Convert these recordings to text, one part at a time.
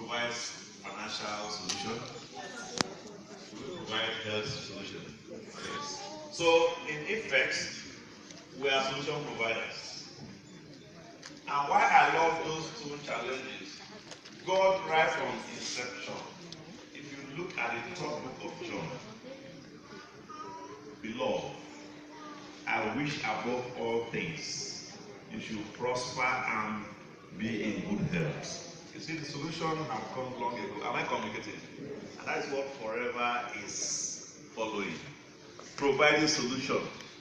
provide financial solution? Do we provide health solution? Yes. So in effect, we are solution providers. And why I love those two challenges, God right from inception, if you look at the third book of John, beloved, I wish above all things you should prosper and be in good health. You see, the solution has come long ago. Am I communicating? And that is what Forever is following. Providing solution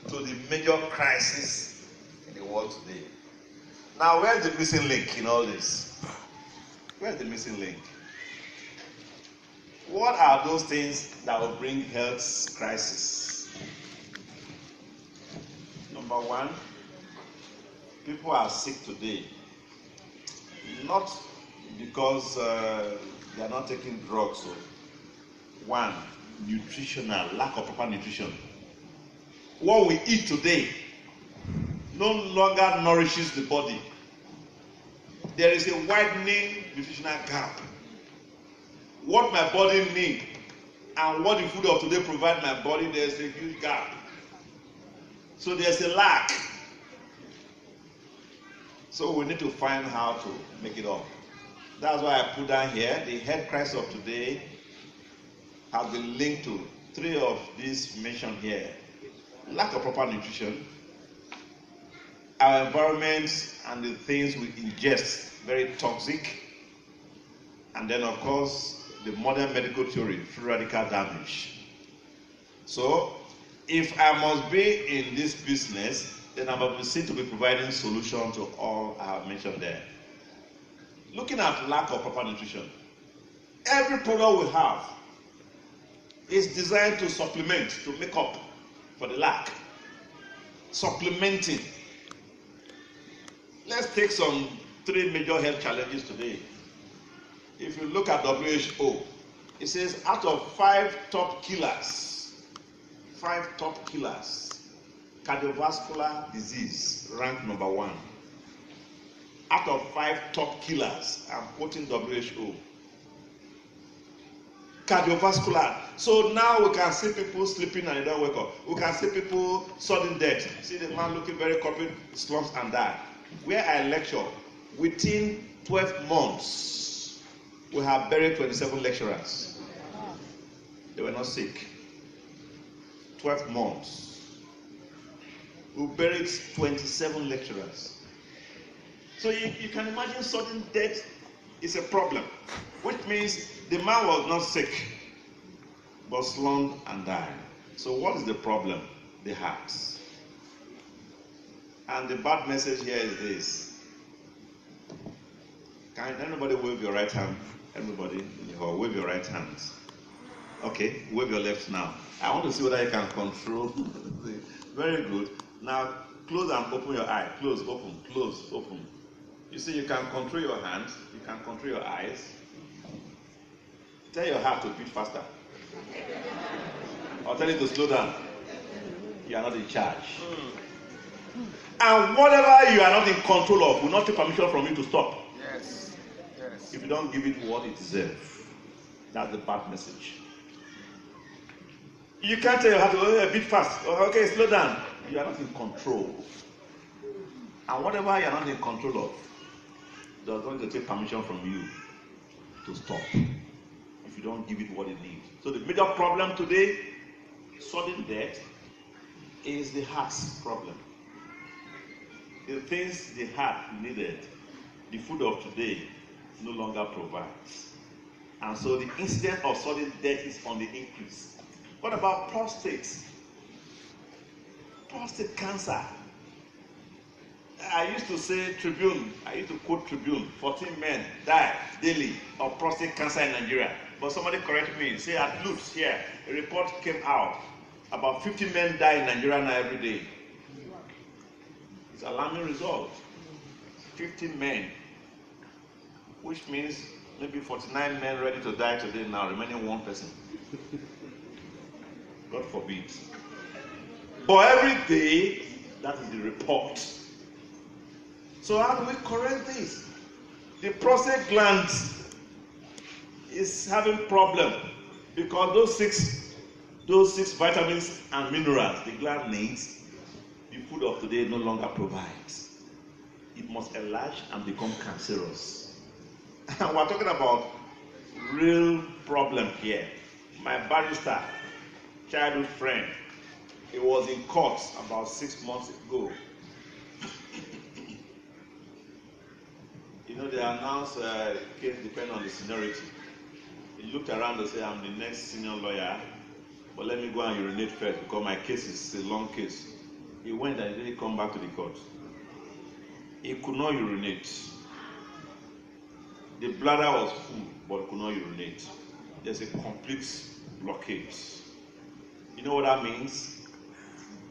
to the major crisis in the world today. Now, where's the missing link in all this? Where's the missing link? What are those things that will bring health crisis? Number one, people are sick today. Not because they are not taking drugs. So. One, nutritional, lack of proper nutrition. What we eat today no longer nourishes the body. There is a widening nutritional gap. What my body needs and what the food of today provides my body, there is a huge gap. So there's a lack. So we need to find how to make it up. That's why I put down here, the health crisis of today has been linked to three of these mentioned here. Lack of proper nutrition, our environment and the things we ingest, very toxic, and then of course the modern medical theory, free radical damage. So if I must be in this business, then I must be seen to be providing solution to all I have mentioned there. Looking at lack of proper nutrition, every product we have is designed to supplement, to make up for the lack. Supplementing. Let's take some three major health challenges today. If you look at WHO, it says out of 5 top killers, cardiovascular disease ranked number 1. Out of 5 top killers, I'm quoting WHO. Cardiovascular. So now we can see people sleeping and they don't wake up. We can see people sudden death. See the man looking very corporate, slumps and die. Where I lecture, within 12 months, we have buried 27 lecturers. They were not sick. 12 months. We buried 27 lecturers. So you can imagine sudden death is a problem, which means the man was not sick, but slumped and died. So what is the problem? The heart. And the bad message here is this. Can anybody wave your right hand? Everybody, wave your right hand. Okay, wave your left now. I want to see whether you can control. Very good. Now, close and open your eye. Close, open, close, open. You see, you can control your hands. You can control your eyes. Tell your heart to beat faster. Or tell it to slow down. You are not in charge. And whatever you are not in control of will not take permission from you to stop. Yes. Yes. If you don't give it what it deserves. That's the bad message. You can't tell your heart to beat fast. Okay, slow down. You are not in control. And whatever you are not in control of does not take permission from you to stop. If you don't give it what it needs. So the major problem today, sudden death, is the heart's problem. The things the heart needed, the food of today no longer provides. And so the incidence of sudden death is on the increase. What about prostate? Prostate cancer. I used to say Tribune, I used to quote Tribune, 14 men die daily of prostate cancer in Nigeria. But somebody correct me, say at Lutz here, a report came out, about 50 men die in Nigeria now every day. It's an alarming result. 50 men, which means maybe 49 men ready to die today now, remaining 1 person. God forbid. But every day, that is the report. So how do we correct this? The prostate gland is having problem because those six vitamins and minerals the gland needs, the food of today no longer provides. It must enlarge and become cancerous. And we're talking about real problem here. My barrister, childhood friend, he was in court about 6 months ago. You know, they announced case depending on the seniority. He looked around and said, I'm the next senior lawyer, but let me go and urinate first because my case is a long case. He went and he didn't come back to the court. He could not urinate. The bladder was full, but he could not urinate. There's a complete blockade. You know what that means?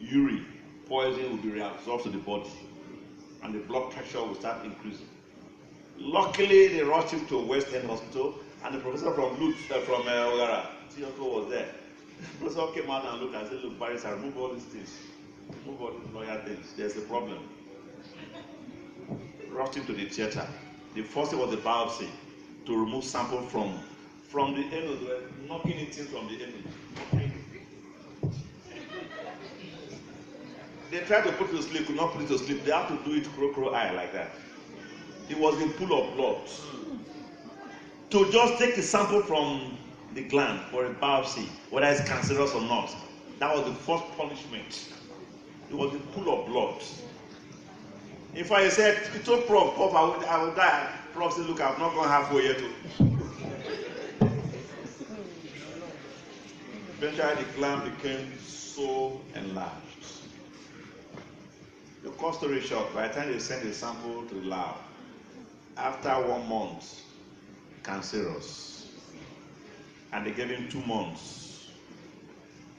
Urine, poison will be reabsorbed to the body, and the blood pressure will start increasing. Luckily, they rushed him to West End Hospital, and the professor from Ogara, Tiyoko, was there. The professor came out and looked and said, look, Barrister, remove all these things. Remove all these lawyer things. There's a problem. Rushed him to the theater. The first thing was the biopsy, to remove sample from the anus. They were knocking it in from the anus. They tried to put it to sleep, could not put it to sleep. They had to do it crow eye like that. It was a pool of blood. To just take the sample from the gland for a biopsy, whether it's cancerous or not, that was the first punishment. It was a pool of blood. In fact, he said, he told Prof, I will die. Prof said, look, I've not gone halfway yet. Eventually, the gland became so enlarged. The cut story short, by the time they sent the sample to the lab, after 1 month, cancerous. And they gave him 2 months.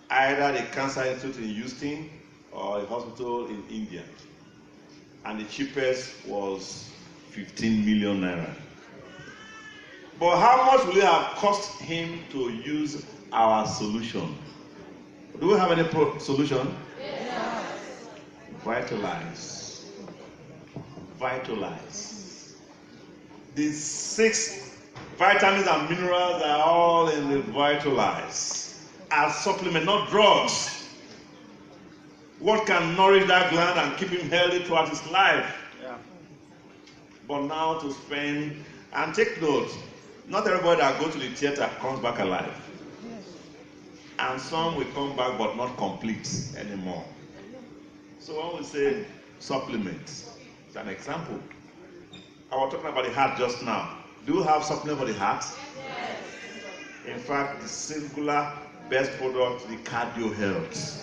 Either the Cancer Institute in Houston or a hospital in India. And the cheapest was 15 million naira. But how much will it have cost him to use our solution? Do we have any solution? Yes. Vitalize. Vitalize. These 6 vitamins and minerals are all in the Vitalize. As supplement, not drugs. What can nourish that gland and keep him healthy throughout his life? Yeah. But now to spend, and take note, not everybody that goes to the theater comes back alive. Yes. And some will come back but not complete anymore. So when we say supplement, it's an example. I was talking about the heart just now. Do you have supplement for the heart? Yes. In fact, the singular best product, the cardio health.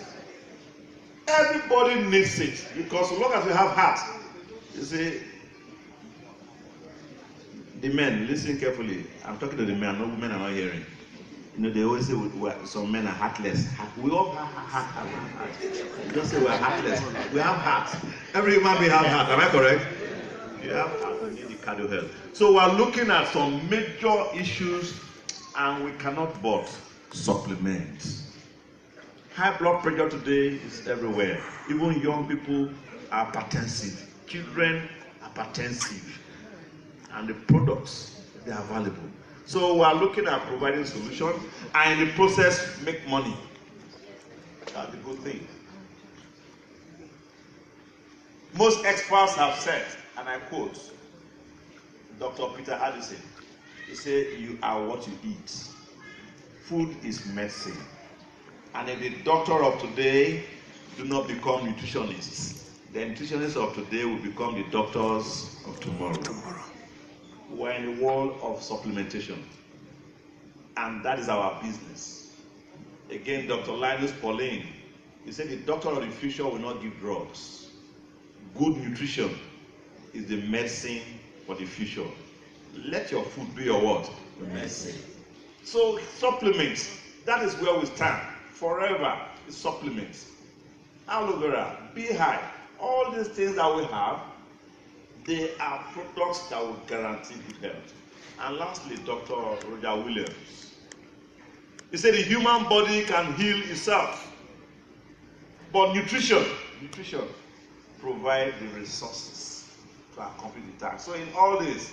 Everybody needs it because so long as we have heart, you see, the men, listen carefully. I'm talking to the men, no women are not hearing. You know, they always say some men are heartless. We all have heart. You don't say we're heartless. We have heart. Every human being has heart. Am I correct? You have heart. You need the cardio health. So we're looking at some major issues, and we cannot but supplement. High blood pressure today is everywhere. Even young people are hypertensive. Children are hypertensive. And the products, they are valuable. So we are looking at providing solutions and in the process make money. That's a good thing. Most experts have said, and I quote, Dr. Peter Addison, he said, you are what you eat. Food is medicine. And if the doctor of today do not become nutritionists, the nutritionists of today will become the doctors of tomorrow. We're in the world of supplementation. And that is our business. Again, Dr. Linus Pauling, he said the doctor of the future will not give drugs. Good nutrition is the medicine for the future. Let your food be your what? Your medicine. So supplements, that is where we stand. Forever is supplements. Aloe vera, beehive, all these things that we have, they are products that will guarantee good health. And lastly, Dr. Roger Williams. He said the human body can heal itself. But nutrition provides the resources to accomplish the task. So in all this,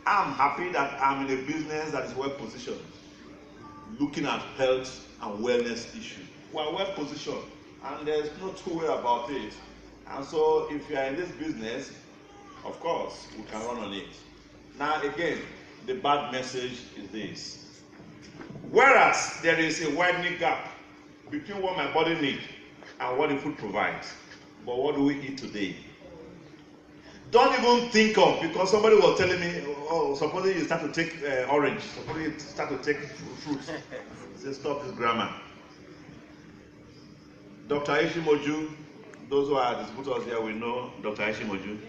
I'm happy that I'm in a business that is well positioned, looking at health and wellness issues. We are well positioned, and there's no two way about it. And so, if you are in this business, of course, we can run on it. Now, again, the bad message is this. Whereas there is a widening gap between what my body needs and what the food provides, but what do we eat today? Don't even think of, because somebody was telling me, oh, supposing you start to take orange, supposing you start to take fruits. Say, stop this grammar. Dr. Ishimoju, those who are distributors here, we know Dr. Ishimoju,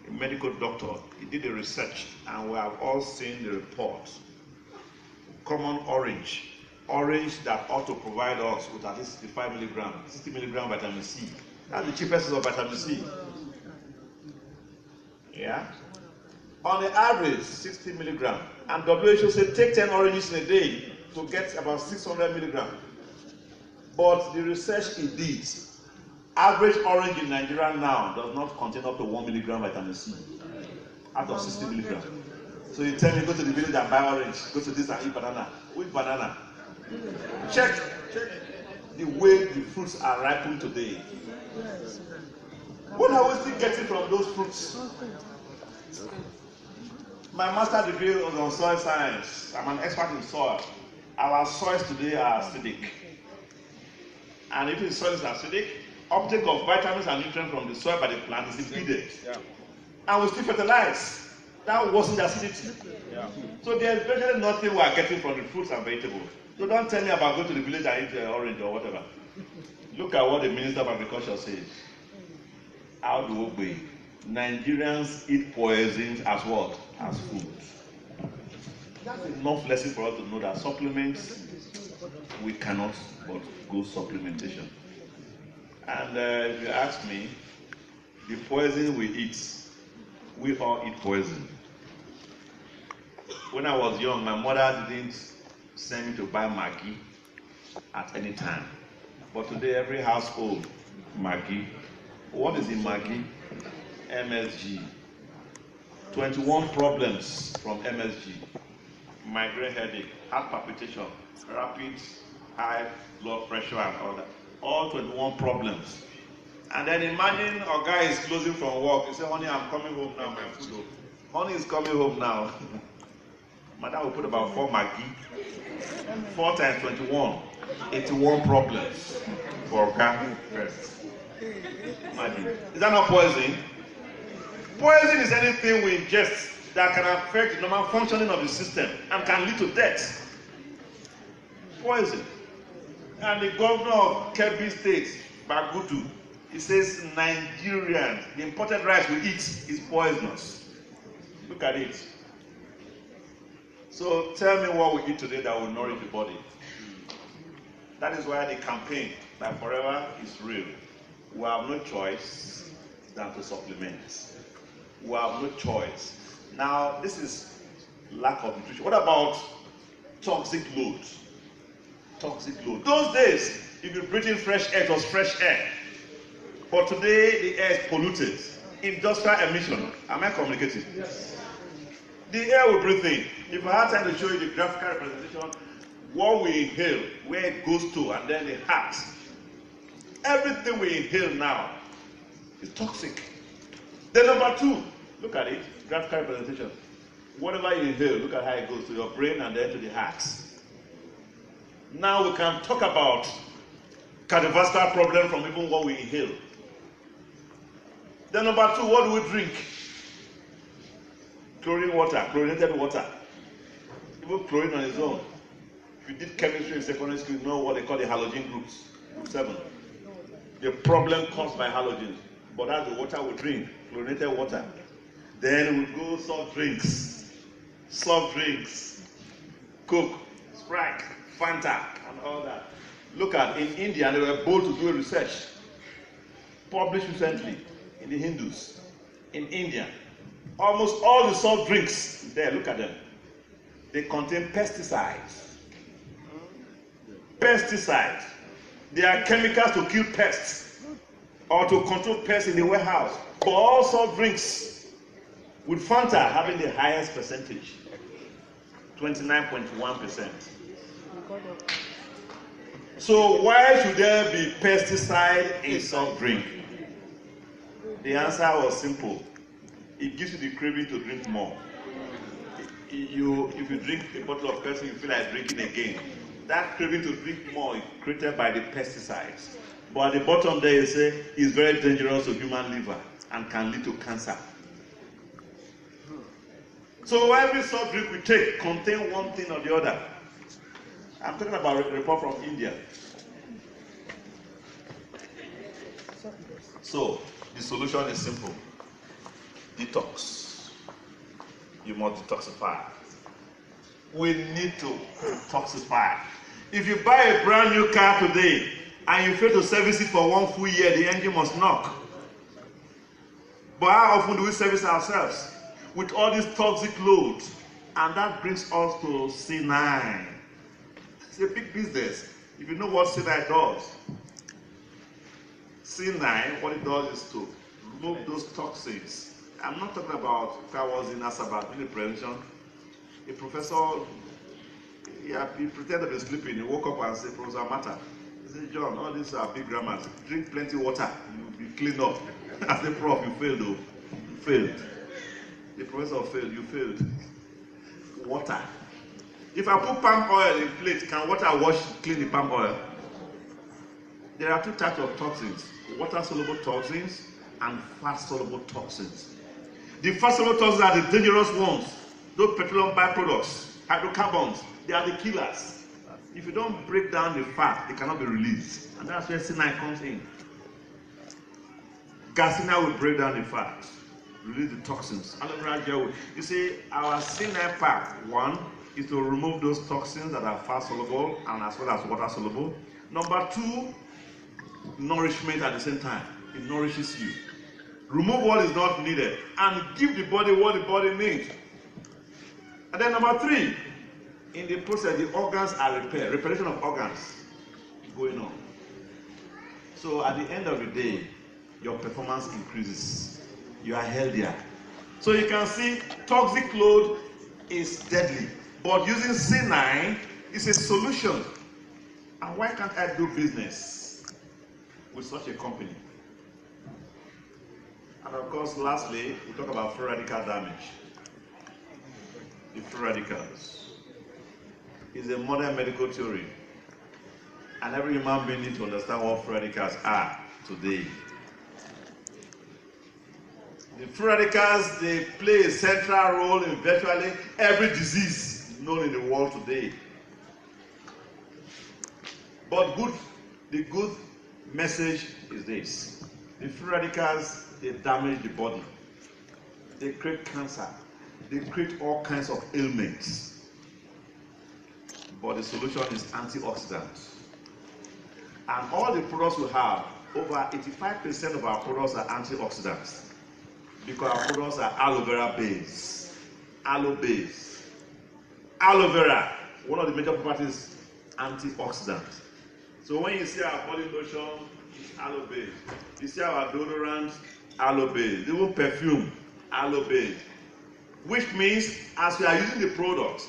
a medical doctor. He did the research, and we have all seen the report. Common orange that ought to provide us with at least 65 milligram, 60 milligram vitamin C. That's the cheapest of vitamin C. Yeah? On the average, 60 milligram. And WHO said take 10 oranges in a day to get about 600 milligram. But the research it did, average orange in Nigeria now does not contain up to 1 milligram vitamin C out of 60 milligram. So you tell me, go to the village and buy orange, go to this and eat banana. Which banana? Check the way the fruits are ripened today. What are we still getting from those fruits? My master's degree was on soil science. I'm an expert in soil. Our soils today are acidic. And if the soil is acidic, uptake of vitamins and nutrients from the soil by the plant is impeded. Yeah. And we still fertilize. That wasn't the acidity. Yeah. So there's virtually nothing we are getting from the fruits and vegetables. So don't tell me about going to the village and eat orange or whatever. Look at what the Minister of Agriculture says. How do we? Nigerians eat poisons as what? As food. That's enough lesson for us to know that supplements, we cannot but go supplementation. And if you ask me, the poison we eat, we all eat poison. When I was young, my mother didn't send me to buy Maggi at any time. But today, every household, Maggi. What is in Maggi? MSG. 21 problems from MSG. Migraine headache, heart palpitation, rapid high blood pressure and all that. All 21 problems. And then imagine a guy is closing from work. He says, honey, I'm coming home now, my food. Honey is coming home now. Madam will put about 4 Maggi. 4 times 21. 81 problems for a guy first. Imagine. Is that not poison? Poison is anything we ingest that can affect the normal functioning of the system and can lead to death. Poison. And the governor of Kebbi State, Bagudu, he says Nigerians, the imported rice we eat is poisonous. Look at it. So tell me what we eat today that will nourish the body. That is why the campaign by Forever is real. We have no choice than to supplement. We have no choice. Now, this is lack of nutrition. What about toxic load? Toxic load. Those days, if you breathe in fresh air, it was fresh air. But today, the air is polluted. Industrial emission. Am I communicating? Yes. The air we breathe in. If I had time to show you the graphical representation, what we inhale, where it goes to, and then the heart. Everything we inhale now is toxic. Then number 2, look at it, graphical representation. Whatever you inhale, look at how it goes to your brain and then to the heart. Now we can talk about cardiovascular problem from even what we inhale. Then number 2, what do we drink? Chlorine water, chlorinated water. Even chlorine on its own. If you did chemistry in secondary school, you know what they call the halogen groups. Group 7. The problem caused by halogens. But that's the water we drink, chlorinated water. Then we go soft drinks, Coke, Sprite, Fanta, and all that. Look at, in India, they were bold to do a research, published recently in the Hindus, in India. Almost all the soft drinks there, look at them, they contain pesticides. Pesticides. They are chemicals to kill pests or to control pests in the warehouse. But all soft drinks with Fanta having the highest percentage, 29.1%. So why should there be pesticide in soft drink? The answer was simple. It gives you the craving to drink more. If you drink a bottle of Pepsi, you feel like drinking again. That craving to drink more is created by the pesticides. But at the bottom there you say it's very dangerous to human liver and can lead to cancer. So every soft drink we take contains one thing or the other. I'm talking about a report from India. So the solution is simple. Detox. You must detoxify. We need to detoxify. If you buy a brand new car today and you fail to service it for 1 full year, the engine must knock. But how often do we service ourselves with all this toxic load? And that brings us to C9. It's a big business. If you know what C9 does, C9, what it does is to remove those toxins. I'm not talking about if I was in Asaba doing prevention. A professor, he pretended to be sleeping. He woke up and said, Professor Mata, he said, John, all these are big grammars. Drink plenty water, you'll be cleaned up. I said, Prof, you failed though. You failed. The professor failed, you failed. Water. If I put palm oil in plate, can water wash clean the palm oil? There are two types of toxins, water-soluble toxins and fat-soluble toxins. The fat-soluble toxins are the dangerous ones. Those petroleum byproducts, hydrocarbons, they are the killers. If you don't break down the fat, they cannot be released. And that's where C9 comes in. Garcinia will break down the fat, release the toxins. Aloe vera gel. You see, our C9 pack, one, is to remove those toxins that are fat-soluble and as well as water-soluble. Number two, nourishment at the same time. It nourishes you. Remove what is not needed and give the body what the body needs. And then number three, in the process, the organs are repaired. Reparation of organs going on. So at the end of the day, your performance increases. You are healthier. So you can see toxic load is deadly. But using C9 is a solution. And why can't I do business with such a company? And of course, lastly, we talk about free radical damage. The free radicals is a modern medical theory. And every human being needs to understand what free radicals are today. The free radicals, they play a central role in virtually every disease known in the world today. But the good message is this. The free radicals, they damage the body. They create cancer. They create all kinds of ailments. But the solution is antioxidants. And all the products we have, over 85% of our products are antioxidants. Because our products are aloe vera based. Aloe based. Aloe vera, one of the major properties, antioxidant. So when you see our body lotion, it's aloe based. You see our deodorant, aloe based. Even perfume, aloe based. Which means as we are using the product,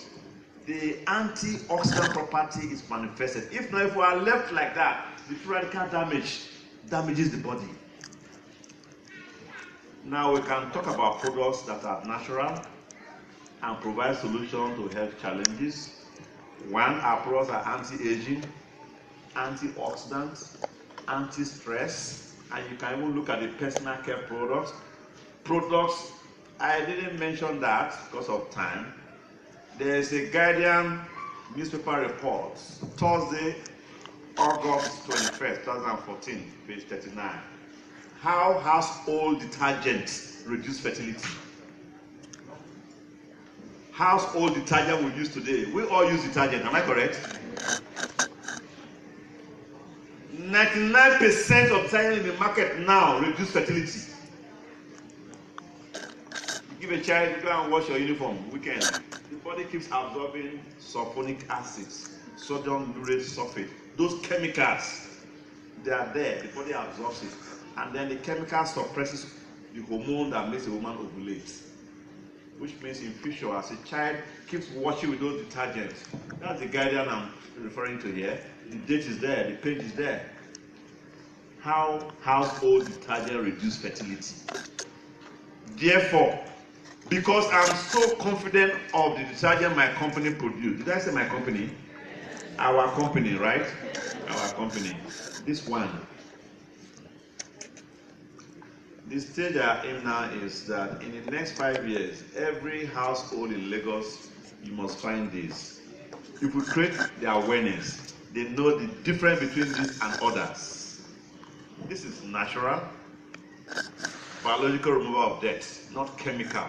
the antioxidant property is manifested. If not, if we are left like that, the free radical damages the body. Now we can talk about products that are natural and provide solutions to health challenges. One, our products are anti-aging, antioxidants, anti-stress, and you can even look at the personal care products. Products, I didn't mention that because of time. There is a Guardian newspaper report, Thursday, August 21st, 2014, page 39. How household detergents reduce fertility. Household detergent we use today. We all use detergent, am I correct? 99% of detergent in the market now reduce fertility. You give a child to go and wash your uniform weekend. The body keeps absorbing sulfonic acids, sodium urate sulfate. Those chemicals, they are there. The body absorbs it. And then the chemical suppresses the hormone that makes a woman ovulate. which means in future, as a child keeps washing with those detergents. That's the guardian I'm referring to here. The date is there, the page is there. How household detergent reduce fertility. Therefore, because I'm so confident of the detergent my company produces. Did I say my company? Our company, right? Our company. This one. The stage I am now is that in the next 5 years, every household in Lagos, you must find this. If we create the awareness, they know the difference between this and others. This is natural, biological removal of death, not chemical.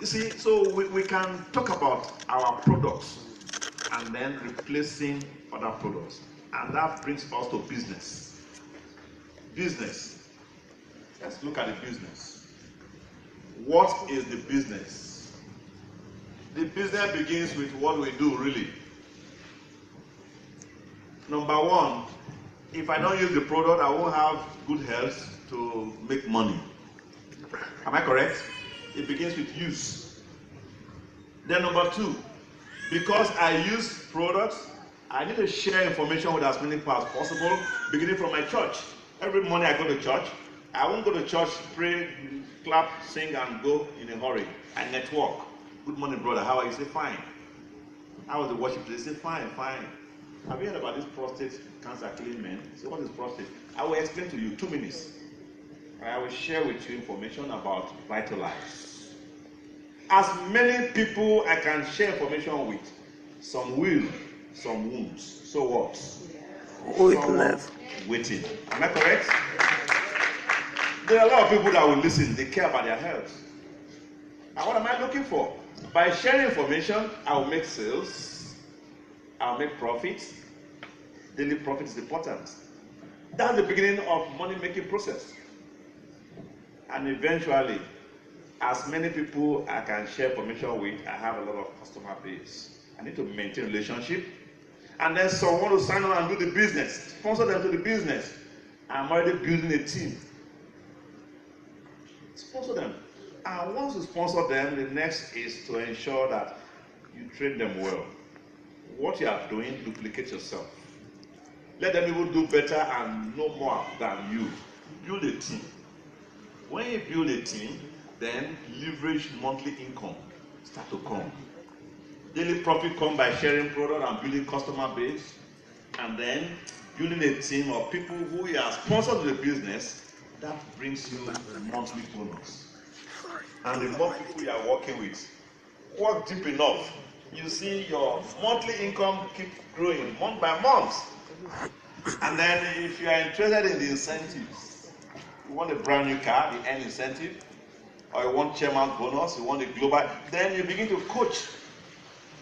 You see, so we can talk about our products and then replacing other products. And that brings us to business. Business. Let's look at the business. What is the business? The business begins with what we do, really. Number one, if I don't use the product, I won't have good health to make money. Am I correct? It begins with use. Then number two, because I use products, I need to share information with as many people as possible, beginning from my church. Every morning I go to church. I won't go to church, pray, clap, sing, and go in a hurry. I network. Good morning, brother. How are you? Say, fine. How was the worship today? Say, fine, fine. Have you heard about this prostate cancer killing men? Say, what is prostate? I will explain to you, 2 minutes. I will share with you information about Vitalize. As many people I can share information with, some will, some won't. So what? Witness. Waiting. Am I correct? There are a lot of people that will listen. They care about their health. And what am I looking for? By sharing information, I will make sales. I will make profits. Daily profit is important. That's the beginning of money-making process. And eventually, as many people I can share information with, I have a lot of customer base. I need to maintain relationship. And then someone will sign on and do the business. Sponsor them to the business. I'm already building a team. Sponsor them. And once you sponsor them, the next is to ensure that you train them well. What you are doing, duplicate yourself. Let them even do better and know more than you. Build a team. When you build a team, then leverage monthly income start to come. Daily profit come by sharing product and building customer base, and then building a team of people who are sponsors of the business. That brings you a monthly bonus. And the more people you are working with, work deep enough, you see your monthly income keep growing month by month. And then if you are interested in the incentives, you want a brand new car, the N incentive, or you want chairman bonus, you want a global, then you begin to coach.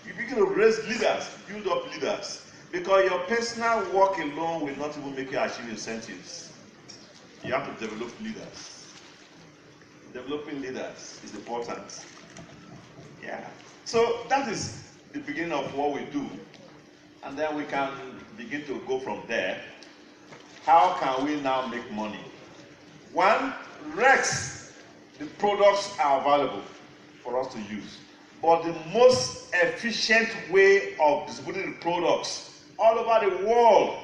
You begin to raise leaders, build up leaders. Because your personal work alone will not even make you achieve incentives. You have to develop leaders. Developing leaders is important. Yeah. So that is the beginning of what we do. And then we can begin to go from there. How can we now make money? One, Rex, the products are available for us to use. But the most efficient way of distributing the products all over the world,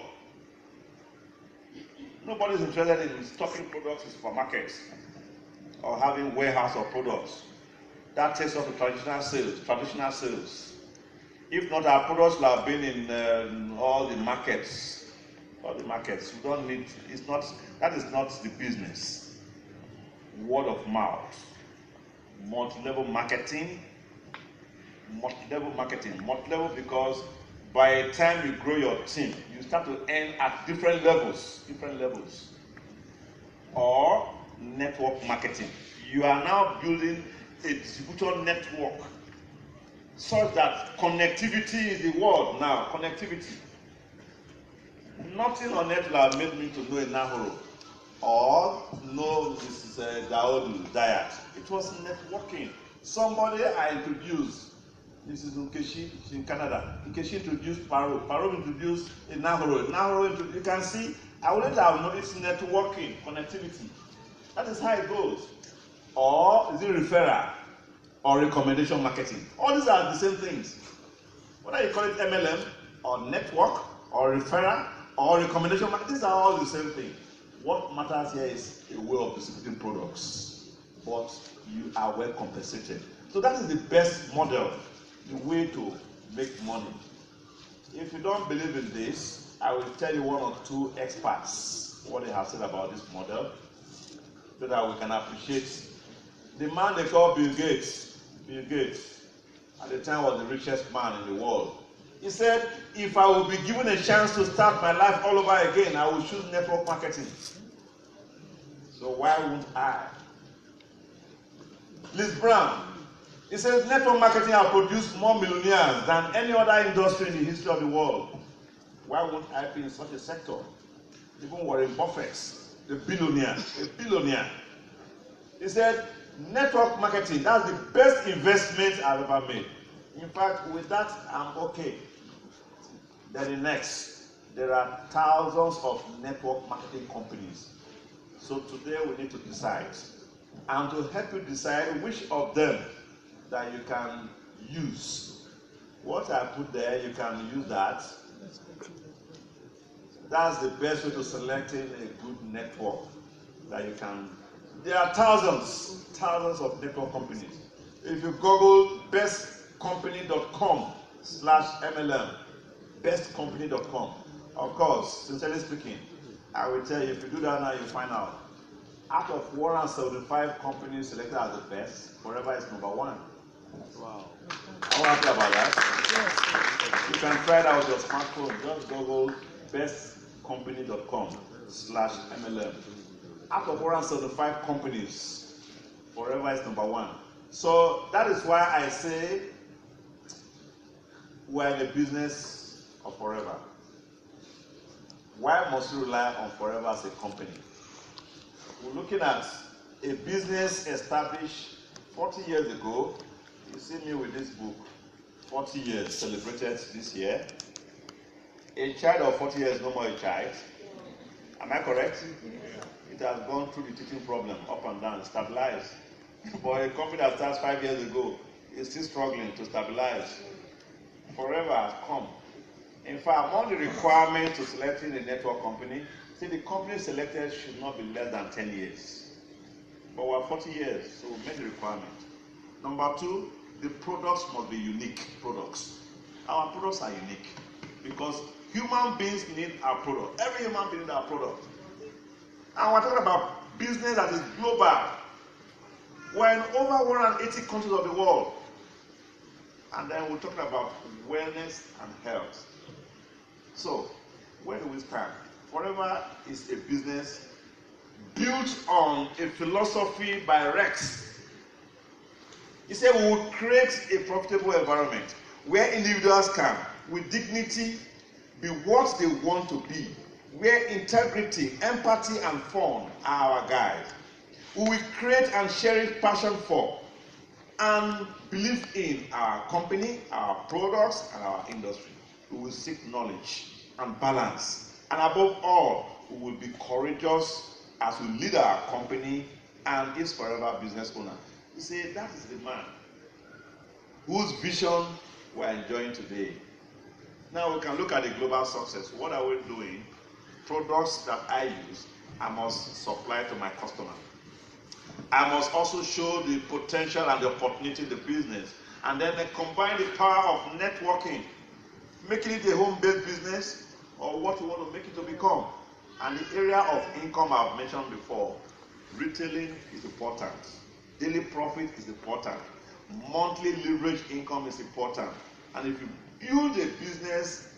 nobody is interested in stocking products in supermarkets or having warehouse of products. That takes us to traditional sales. If not, our products will have been in all the markets. We don't need, that is not the business. Word of mouth, multi-level marketing, multi-level because by the time you grow your team, you start to earn at different levels. Or network marketing. You are now building a distributor network such that connectivity is the word now. Connectivity. Nothing on earth will have made me to know a Nahoro or know this is a Daodu diet. It was networking. Somebody I introduced, this is Nkechi in Canada. Nkechi introduced Paro. Paro introduced a Nahoro. You can see, I wouldn't have known it's networking, connectivity. That is how it goes. Or is it referral? or recommendation marketing. All these are the same things. Whether you call it MLM or network or referral or recommendation marketing, these are all the same thing. What matters here is a way of distributing products, but you are well compensated. So that is the best model, the way to make money. If you don't believe in this, I will tell you one or two experts what they have said about this model, so that we can appreciate. The man they call Bill Gates, at the time was the richest man in the world. He said, if I will be given a chance to start my life all over again, I will choose network marketing. So why won't I? Liz Brown, he says network marketing has produced more millionaires than any other industry in the history of the world. Why won't I be in such a sector? Even Warren Buffett, the billionaire, he said, network marketing, that's the best investment I've ever made. In fact, with that, I'm okay. Then the next, there are thousands of network marketing companies. So today we need to decide. And to help you decide which of them that you can use. What I put there, you can use that. That's the best way to selecting a good network that you can. There are thousands of network companies. If you Google bestcompany.com/MLM, bestcompany.com. Of course, sincerely speaking, I will tell you, if you do that now, you find out. Out of 175 companies selected as the best, Forever is number 1. Wow. I'm happy about that. Yes. You can try that with your smartphone. Just Google bestcompany.com/MLM. Out of 175 companies, Forever is number 1. So that is why I say we're in the business of Forever. Why must you rely on Forever as a company? We're looking at a business established 40 years ago. You see me with this book, 40 years celebrated this year. A child of 40 years, no more a child. Am I correct? It has gone through the teaching problem, up and down, stabilized. But a company that starts 5 years ago is still struggling to stabilize. Forever has come. In fact, among the requirements to selecting a network company, see, the company selected should not be less than 10 years. But we're 40 years, so we made the requirement. Number 2, the products must be unique products. Our products are unique because human beings need our product. Every human being needs our product. And we're talking about business that is global. We're in over 180 countries of the world. And then we're talking about wellness and health. So, where do we stand? Forever is a business built on a philosophy by Rex. He said we will create a profitable environment where individuals can, with dignity, be what they want to be, where integrity, empathy, and fun are our guide. We will create and cherish passion for and believe in our company, our products, and our industry. We will seek knowledge and balance. And above all, we will be courageous as we lead our company and its forever business owner. You see, that is the man whose vision we're enjoying today. Now we can look at the global success. What are we doing? Products that I use, I must supply to my customer. I must also show the potential and the opportunity in the business. And then combine the power of networking, making it a home-based business or what you want to make it to become. And the area of income I've mentioned before, retailing is important. Daily profit is important. Monthly leverage income is important. And if you build a business,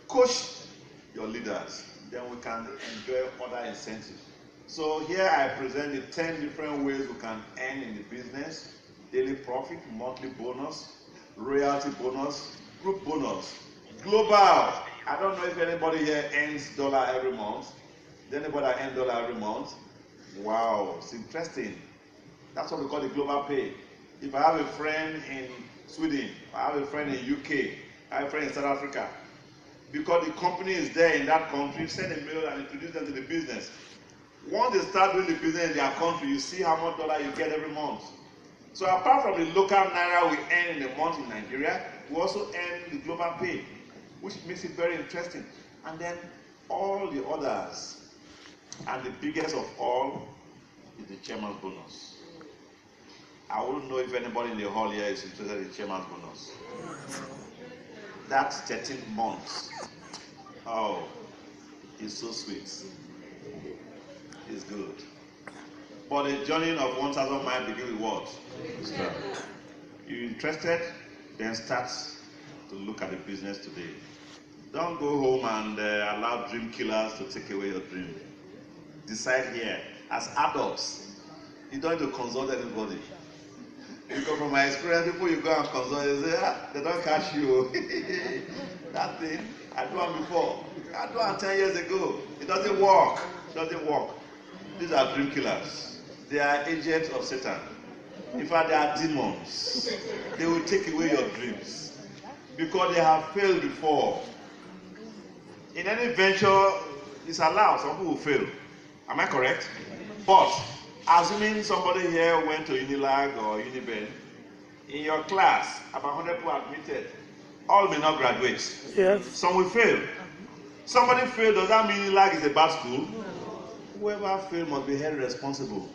coach your leaders, then we can enjoy other incentives. So here I present the 10 different ways we can earn in the business: daily profit, monthly bonus, royalty bonus, group bonus, global. I don't know if anybody here earns $1 every month. Does anybody earn $1 every month? Wow, it's interesting. That's what we call the global pay. If I have a friend in Sweden, I have a friend in UK, I have a friend in South Africa, because the company is there in that country, send a mail and introduce them to the business. Once they start doing the business in their country, you see how much dollar you get every month. So apart from the local naira we earn in a month in Nigeria, we also earn the global pay, which makes it very interesting. And then all the others, and the biggest of all is the chairman's bonus. I wouldn't know if anybody in the hall here is interested in chairman's bonus. That's 13 months. Oh, it's so sweet. It's good. But the journey of 1,000 miles begins with what? Start. You're interested? Then start to look at the business today. Don't go home and allow dream killers to take away your dream. Decide here. As adults, you don't need to consult anybody. Because from my experience, people you go and consult, they say, they don't catch you. That thing, I do it before. I do it 10 years ago. It doesn't work. It doesn't work. These are dream killers. They are agents of Satan. In fact, they are demons. They will take away your dreams. Because they have failed before. In any venture, it's allowed. Some people will fail. Am I correct? But, assuming somebody here went to Unilag or Uniben, in your class, about 100 people admitted, all may not graduate. Yes. Some will fail. Somebody failed, does that mean Unilag is a bad school? Whoever failed must be held responsible.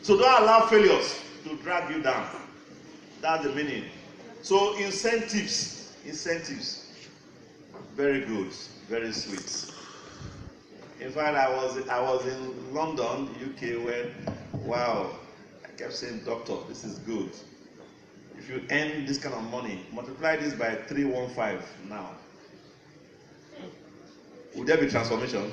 So don't allow failures to drag you down. That's the meaning. So incentives, very good, very sweet. In fact, I was in London, UK, when, wow, I kept saying, doctor, this is good. If you earn this kind of money, multiply this by 315 now. Would there be transformation?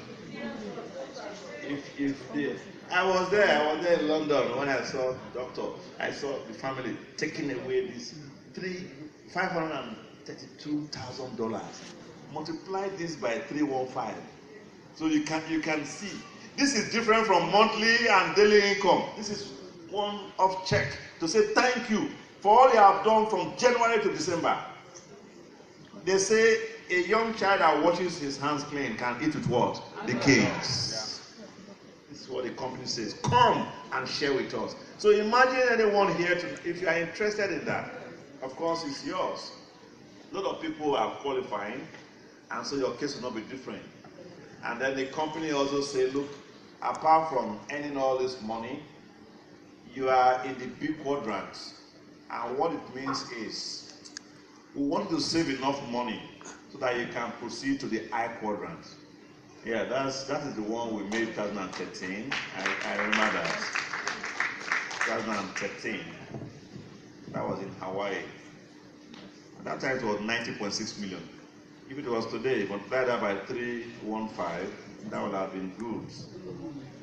I was there in London when I saw the doctor. I saw the family taking away this $532,000. Multiply this by 315. So you can see. This is different from monthly and daily income. This is one-off check to say thank you for all you have done from January to December. They say a young child that washes his hands clean can eat with what? The kings. This is what the company says. Come and share with us. So imagine anyone here, if you are interested in that, of course it's yours. A lot of people are qualifying, and so your case will not be different. And then the company also say, look, apart from earning all this money, you are in the B quadrant. And what it means is, we want to save enough money so that you can proceed to the I quadrant. Yeah, that is the one we made 2013. I remember that. 2013. That was in Hawaii. At that time it was 90.6 million. If it was today, multiply that by 315, that would have been good.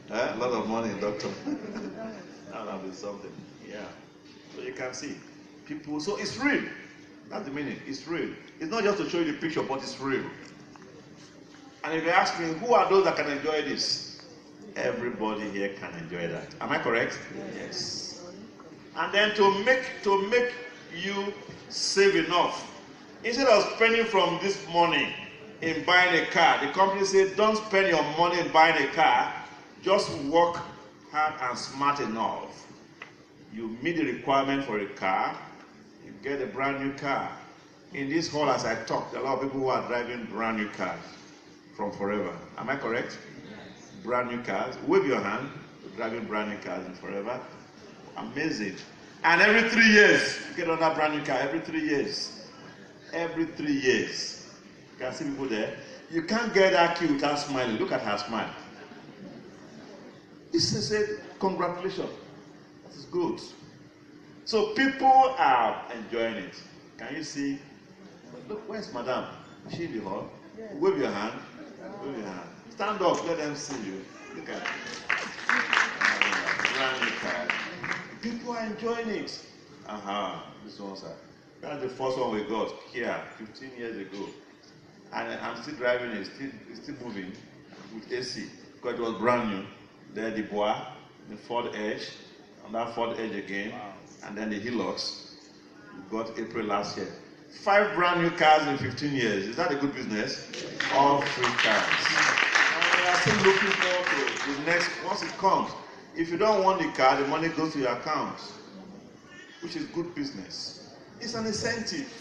A lot of money, doctor. That would have been something. Yeah. So you can see people. So it's real. That's the meaning. It's real. It's not just to show you the picture, but it's real. And if you ask me, who are those that can enjoy this? Everybody here can enjoy that. Am I correct? Yes. And then to make you save enough, instead of spending from this money in buying a car, the company says don't spend your money in buying a car, just work hard and smart enough. You meet the requirement for a car, you get a brand new car. In this hall, as I talk, there are a lot of people who are driving brand new cars from forever. Am I correct? Brand new cars. Wave your hand. You're driving brand new cars in forever. Amazing. And every 3 years, you get another brand new car. Every 3 years. Every 3 years. You can see people there. You can't get that key without smiling. Look at her smile. This is a congratulations. That is good. So people are enjoying it. Can you see? Look, where's Madam? Is she in the hall? Yes. Wave your hand. Wave your hand. Stand up. Let them see you. Look at it. Brand new car. People are enjoying it. This one's that's the first one we got here 15 years ago. And I'm still driving it. It's still moving with AC because it was brand new. There the Bois, the Ford Edge, and that Ford Edge again, wow. And then the Hilux. We got April last year. 5 brand new cars in 15 years. Is that a good business? All 3 cars. And we are still looking forward to the next, once it comes. If you don't want the car, the money goes to your account. which is good business. It's an incentive.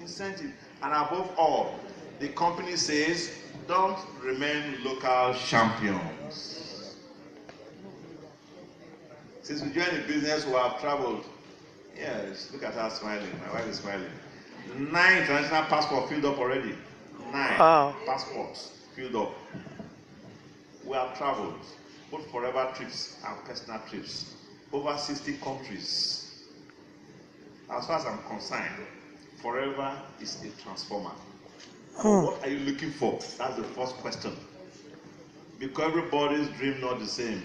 Incentive. And above all, the company says, don't remain local champions. Since we joined the business, we have traveled. Yes, look at her smiling. My wife is smiling. 9 international passports filled up already. 9 passports filled up. We have traveled, both forever trips and personal trips, over 60 countries. As far as I'm concerned, forever is a transformer. What are you looking for? That's the first question. Because everybody's dream not the same.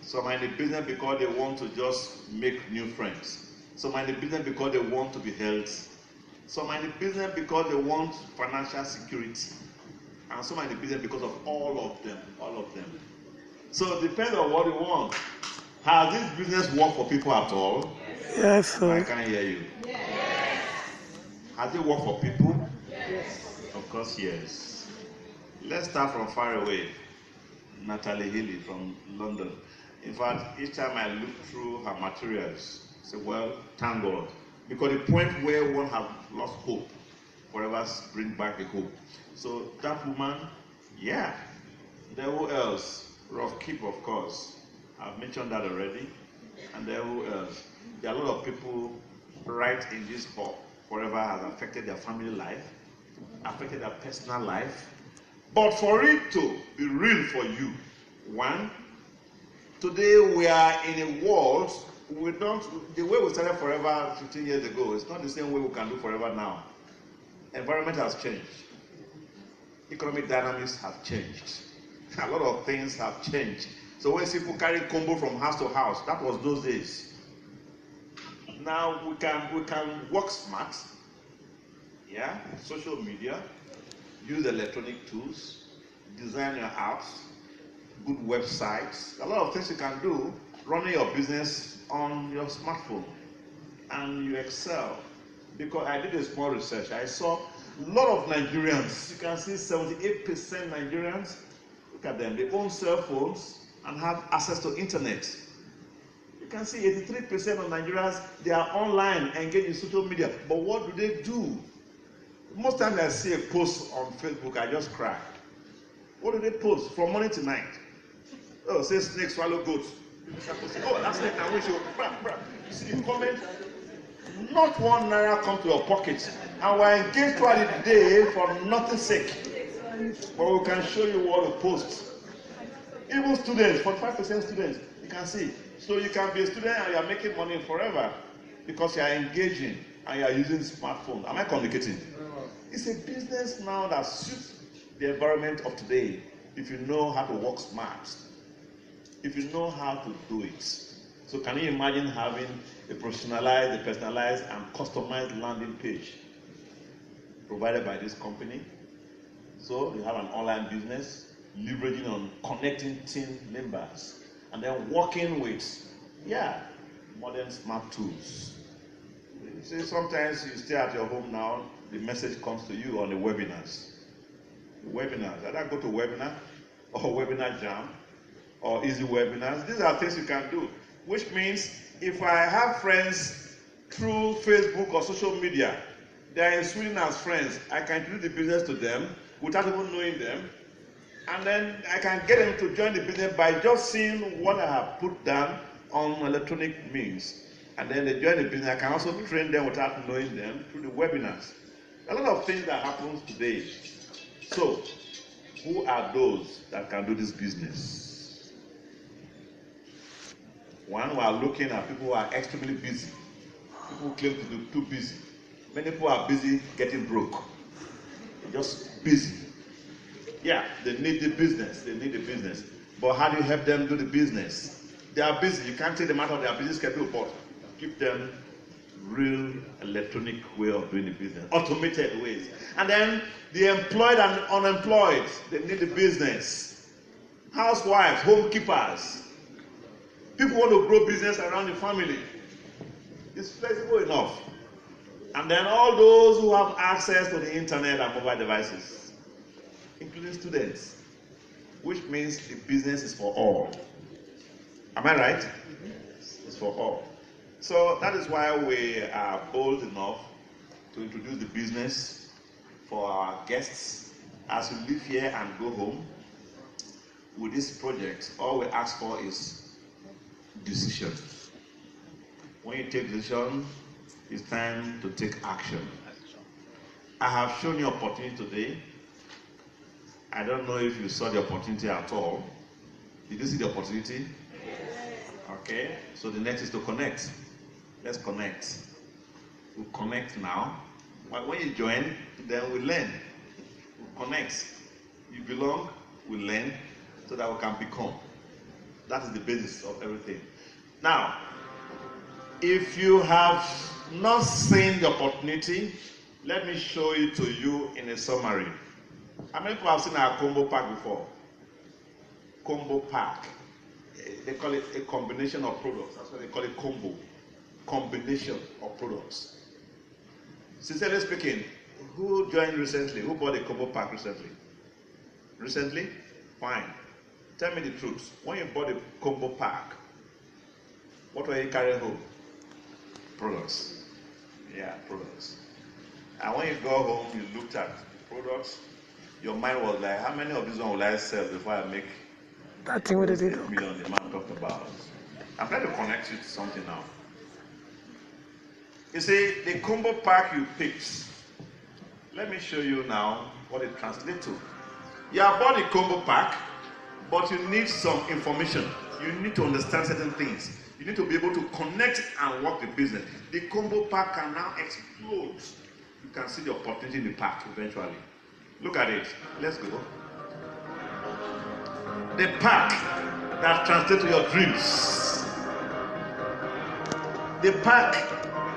Some are in the business because they want to just make new friends. Some are in the business because they want to be healthy. Some are in the business because they want financial security. And some are in the business because of all of them. All of them. So it depends on what you want. Has this business worked for people at all? Yes, sir. I can't hear you. Yes. Has it worked for people? Yes. Of course, yes. Let's start from far away. Natalie Healy from London. In fact, each time I look through her materials, I say, well, thank God. Because the point where one has lost hope, forever bring back the hope. So that woman, yeah. Then who else? Rough Keep, of course. I've mentioned that already. And then who else? There are a lot of people right in this hall. Forever has affected their family life, affected their personal life. But for it to be real for you, one, today we are in a world, the way we started forever 15 years ago, it's not the same way we can do forever now. Environment has changed. Economic dynamics have changed. A lot of things have changed. So when people carry combo from house to house, that was those days. Now we can work smart. Yeah, social media, use electronic tools, design your apps, good websites. A lot of things you can do running your business on your smartphone, and you excel. Because I did a small research, I saw a lot of Nigerians. You can see 78% Nigerians. Look at them. They own cell phones and have access to internet. You can see 83% of Nigerians, they are online, engaged in social media. But what do they do? Most times I see a post on Facebook, I just cry. What do they post from morning to night? Oh, say snake swallow goat. Oh, that snake I wish you. You see the comment? Not one naira come to your pocket. And we're engaged throughout the day for nothing's sake. But we can show you what to post. Even students, 45% students, you can see. So you can be a student and you are making money forever because you are engaging and you are using smartphone. Am I communicating? It's a business now that suits the environment of today if you know how to work smart, if you know how to do it. So can you imagine having a personalized, and customized landing page provided by this company? So you have an online business, leveraging on connecting team members, and then working with, modern smart tools. You see, sometimes you stay at your home now, the message comes to you on the webinars. Webinars, either go to webinar or webinar jam or easy webinars. These are things you can do, which means if I have friends through Facebook or social media, they are in Sweden as friends, I can introduce the business to them without even knowing them, and then I can get them to join the business by just seeing what I have put down on electronic means, and then they join the business. I can also train them without knowing them through the webinars. A lot of things that happens today. So, who are those that can do this business? One, we are looking at people who are extremely busy. People who claim to be too busy. Many people are busy getting broke. They're just busy. Yeah, they need the business. They need the business. But how do you help them do the business? They are busy. You can't take them out of their business schedule, but give them real electronic way of doing the business, automated ways. And then the employed and unemployed, they need the business. Housewives, homekeepers, people want to grow business around the family. It's flexible enough. And then all those who have access to the internet and mobile devices, including students, which means the business is for all. Am I right? It's for all. So that is why we are bold enough to introduce the business for our guests as we live here and go home. With this project, all we ask for is decision. When you take decision, it's time to take action. I have shown you opportunity today. I don't know if you saw the opportunity at all. Did you see the opportunity? Okay, so the next is to connect. Let's connect. We'll connect now. When you join, then we learn. We'll connect. You belong, we learn, so that we can become. That is the basis of everything. Now, if you have not seen the opportunity, let me show it to you in a summary. How many people have seen our combo pack before? Combo pack. They call it a combination of products. That's why they call it combo. Combination of products. Sincerely speaking, who joined recently? Who bought a combo pack recently? Recently? Fine. Tell me the truth. When you bought a combo pack, what were you carrying home? Products. Yeah, products. And when you go home, you looked at the products, your mind was like, how many of these ones will I sell before I make that thing with the 8 million the man talked about? I'm trying to connect you to something now. You see, the combo pack you picked, let me show you now what it translates to. You have bought a combo pack, but you need some information. You need to understand certain things. You need to be able to connect and work the business. The combo pack can now explode. You can see the opportunity in the pack eventually. Look at it. Let's go. The pack that translates to your dreams. The pack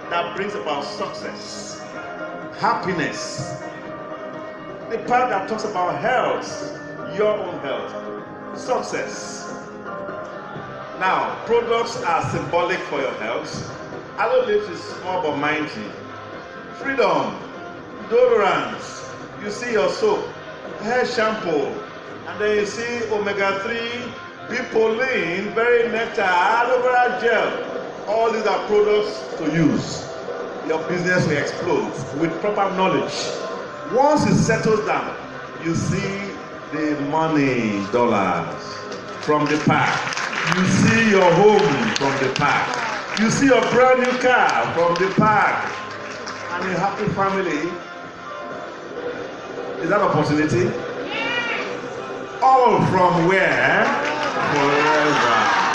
that brings about success, happiness. The pack that talks about health, your own health, success. Now, products are symbolic for your health. Aloe leaves is small but mighty. Freedom, deodorants. You see your soap, hair shampoo, and then you see omega-3, Bipolin, berry nectar, aloe vera gel. All these are products to use. Your business will explode with proper knowledge. Once it settles down, you see the money, dollars, from the pack. You see your home from the pack. You see your brand new car from the pack. And a happy family. Is that opportunity? All from where? Forever.